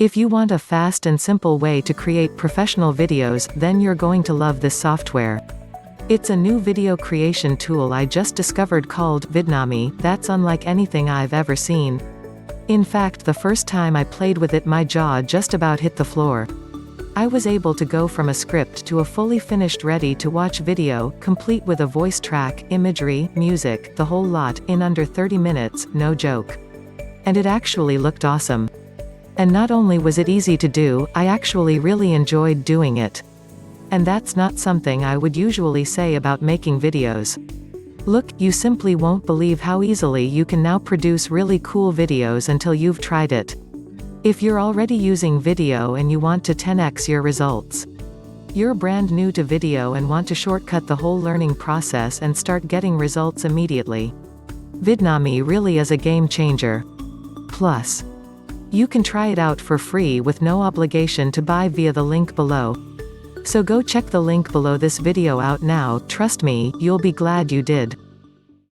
If you want a fast and simple way to create professional videos, then you're going to love this software. It's a new video creation tool I just discovered called Vidnami, that's unlike anything I've ever seen. In fact, the first time I played with it, my jaw just about hit the floor. I was able to go from a script to a fully finished ready-to-watch video, complete with a voice track, imagery, music, the whole lot, in under 30 minutes, no joke. And it actually looked awesome. And not only was it easy to do, I actually really enjoyed doing it. And that's not something I would usually say about making videos. Look, you simply won't believe how easily you can now produce really cool videos until you've tried it. If you're already using video and you want to 10x your results, you're brand new to video and want to shortcut the whole learning process and start getting results immediately, Vidnami really is a game changer. Plus, you can try it out for free with no obligation to buy via the link below. So go check the link below this video out now, trust me, you'll be glad you did.